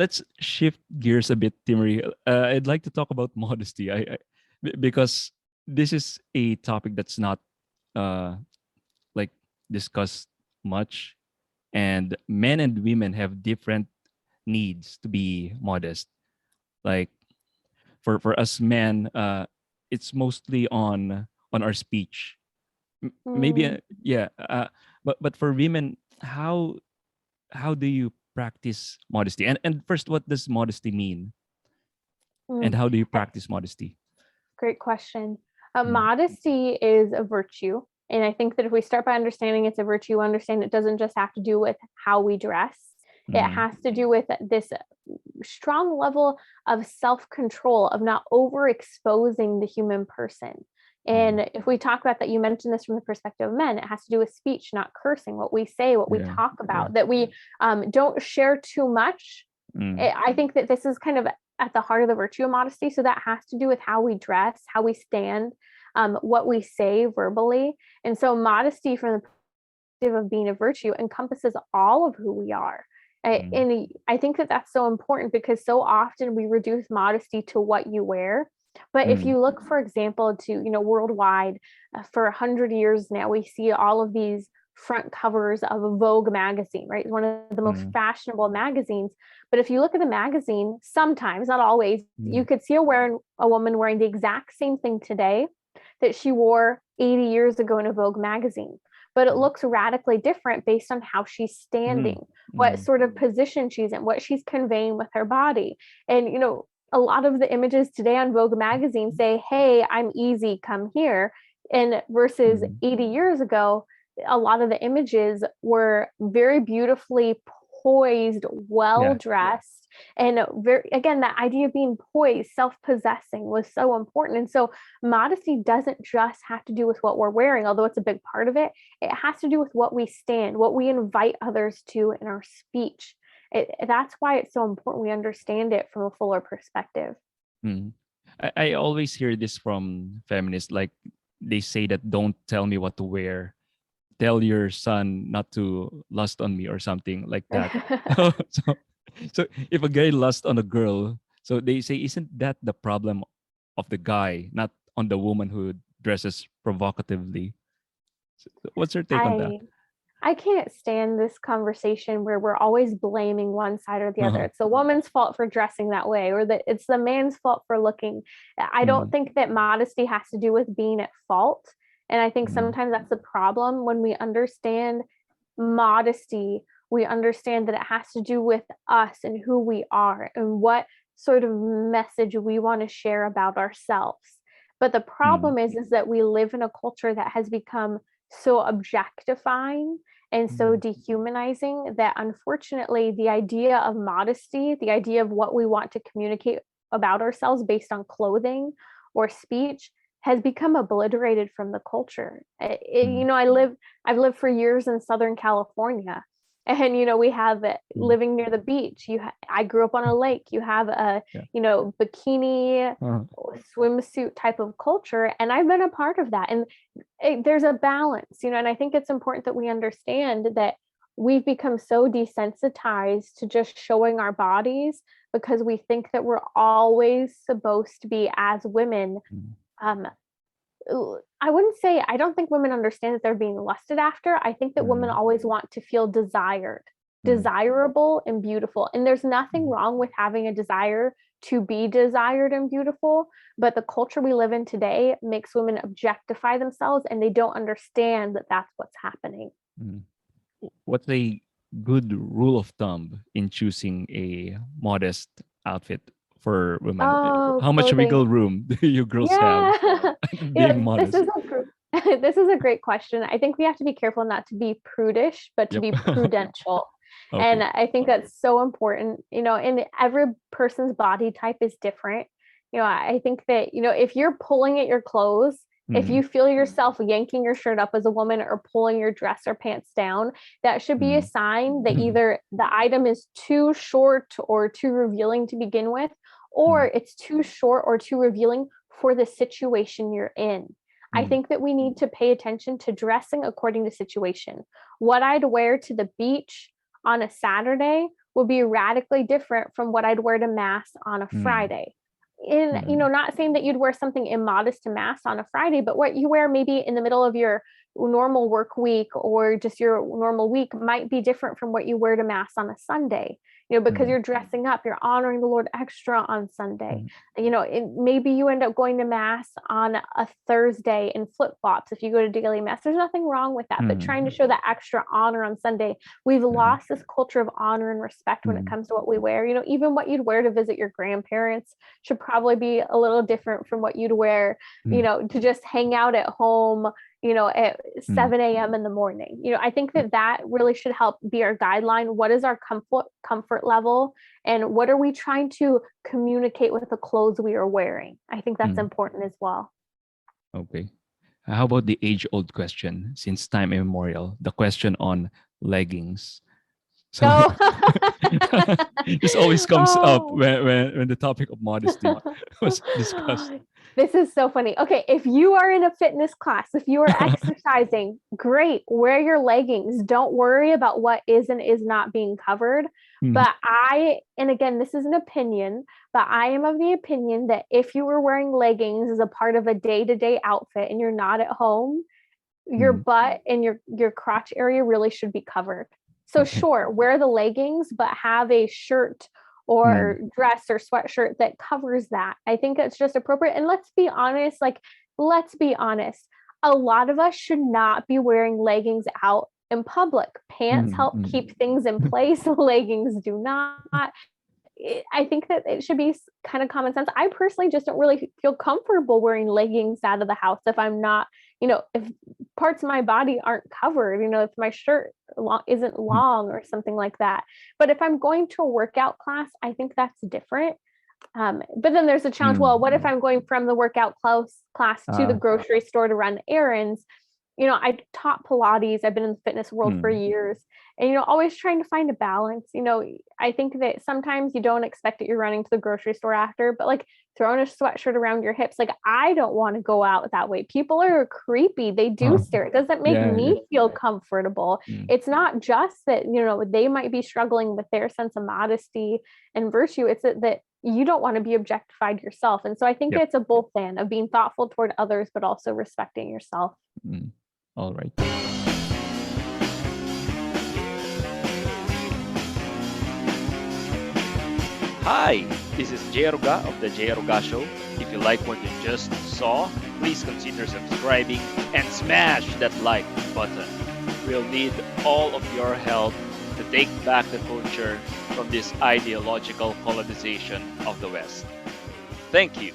let's shift gears a bit, Timmerie. I'd like to talk about modesty. Because this is a topic that's not uh like discussed much, and men and women have different needs to be modest. Like for us men, it's mostly on our speech. Maybe Mm, yeah. But for women, how do you practice modesty? And first, what does modesty mean? And mm. how do you That's practice modesty? a great question. Mm, Modesty is a virtue. And I think that if we start by understanding it's a virtue, understand it doesn't just have to do with how we dress. It mm, has to do with this strong level of self-control, of not overexposing the human person. mm. And if we talk about that, you mentioned this from the perspective of men, it has to do with speech, not cursing, what we say, what we Yeah, talk yeah. about, that we don't share too much. Mm, I think that this is kind of at the heart of the virtue of modesty. So that has to do with how we dress, how we stand, what we say verbally. And so modesty from the perspective of being a virtue encompasses all of who we are. mm, And I think that that's so important because so often we reduce modesty to what you wear. But if mm, you look, for example, to, worldwide, for 100 years now, we see all of these front covers of a Vogue magazine, right? It's one of the most mm, fashionable magazines. But if you look at the magazine, sometimes, not always, you mm, could see a woman wearing the exact same thing today that she wore 80 years ago in a Vogue magazine. But it mm, looks radically different based on how she's mm, standing, what mm, sort of position she's in, what she's conveying with her body. And, a lot of the images today on Vogue magazine say, hey, I'm easy, come here. And versus mm. 80 years ago, a lot of the images were very beautifully poised, well Yeah. dressed. And very, again, that idea of being poised, self possessing was so important. And so modesty doesn't just have to do with what we're wearing, although it's a big part of it. It has to do with what we stand, what we invite others to in our speech. That's why it's so important we understand it from a fuller perspective. Mm. I always hear this from feminists. Like they say that don't tell me what to wear. Tell your son not to lust on me or something like that. so, so if a guy lust on a girl, so they say, isn't that the problem of the guy, not on the woman who dresses provocatively? So what's your take on that? I I can't stand this conversation where we're always blaming one side or the other. Uh-huh. It's the woman's fault for dressing that way, or that it's the man's fault for looking. I don't Mm, think that modesty has to do with being at fault. And I think mm, sometimes that's the problem when we understand modesty, we understand that it has to do with us and who we are and what sort of message we want to share about ourselves. But the mm, problem is that we live in a culture that has become so objectifying and so mm, dehumanizing that unfortunately the idea of modesty, the idea of what we want to communicate about ourselves based on clothing or speech has become obliterated from the culture. mm, I've lived for years in Southern California, and we have mm. living near the beach. I grew up on a lake. You have a Yeah. bikini Uh-huh. swimsuit type of culture, and I've been a part of that. And there's a balance, and I think it's important that we understand that we've become so desensitized to just showing our bodies because we think that we're always supposed to be, as women, Mm, um, I wouldn't say, I don't think women understand that they're being lusted after. I think that women mm, always want to feel desired, mm, desirable and beautiful. And there's nothing mm, wrong with having a desire to be desired and beautiful. But the culture we live in today makes women objectify themselves and they don't understand that that's what's happening. mm. What's a good rule of thumb in choosing a modest outfit for women? Oh, How much clothing. wiggle room do you girls have Yeah. being This modest? is this is a great question. I think we have to be careful not to be prudish, but to Yep. be prudential. And Okay. I think that's so important. And every person's body type is different. I think that, if you're pulling at your clothes, if Mm, you feel yourself yanking your shirt up as a woman or pulling your dress or pants down, that should be a mm, sign that mm, either the item is too short or too revealing to begin with, or mm, it's too short or too revealing for the situation you're in. I mm, think that we need to pay attention to dressing according to situation. What I'd wear to the beach on a Saturday would be radically different from what I'd wear to mass on a Friday. Not saying that you'd wear something immodest to mass on a Friday, but what you wear maybe in the middle of your normal work week or just your normal week might be different from what you wear to mass on a Sunday, because you're dressing up, you're honoring the Lord extra on Sunday. Maybe you end up going to mass on a Thursday in flip-flops if you go to daily mass. There's nothing wrong with that, but trying to show that extra honor on Sunday. We've lost this culture of honor and respect when it comes to what we wear. Even what you'd wear to visit your grandparents should probably be a little different from what you'd wear, to just hang out at home, at 7 a.m. in the morning. I think that really should help be our guideline. What is our comfort level? And what are we trying to communicate with the clothes we are wearing? I think that's important as well. Okay. How about the age-old question, since time immemorial, the question on leggings? So this always comes up when the topic of modesty was discussed. This is so funny. Okay, if you are in a fitness class, if you are exercising, great, wear your leggings. Don't worry about what is and is not being covered. But and again, this is an opinion, but I am of the opinion that if you were wearing leggings as a part of a day-to-day outfit and you're not at home, your butt and your crotch area really should be covered. So sure, wear the leggings, but have a shirt or dress or sweatshirt that covers that. I think it's just appropriate. And let's be honest, a lot of us should not be wearing leggings out in public. Pants help keep things in place. Leggings do not. I think that it should be kind of common sense. I personally just don't really feel comfortable wearing leggings out of the house if I'm not, if parts of my body aren't covered, if my shirt isn't long or something like that. But if I'm going to a workout class, I think that's different. But then there's a challenge. Well, what if I'm going from the workout class to the grocery store to run errands? I taught Pilates. I've been in the fitness world for years, and always trying to find a balance. I think that sometimes you don't expect that you're running to the grocery store after, but like throwing a sweatshirt around your hips, like I don't want to go out that way. People are creepy. They do stare. It doesn't make me feel comfortable. It's not just that they might be struggling with their sense of modesty and virtue. It's that you don't want to be objectified yourself. And so I think it's a both and of being thoughtful toward others, but also respecting yourself. All right. Hi, this is Aruga of the Aruga Show. If you like what you just saw, please consider subscribing and smash that like button. We'll need all of your help to take back the culture from this ideological colonization of the West. Thank you.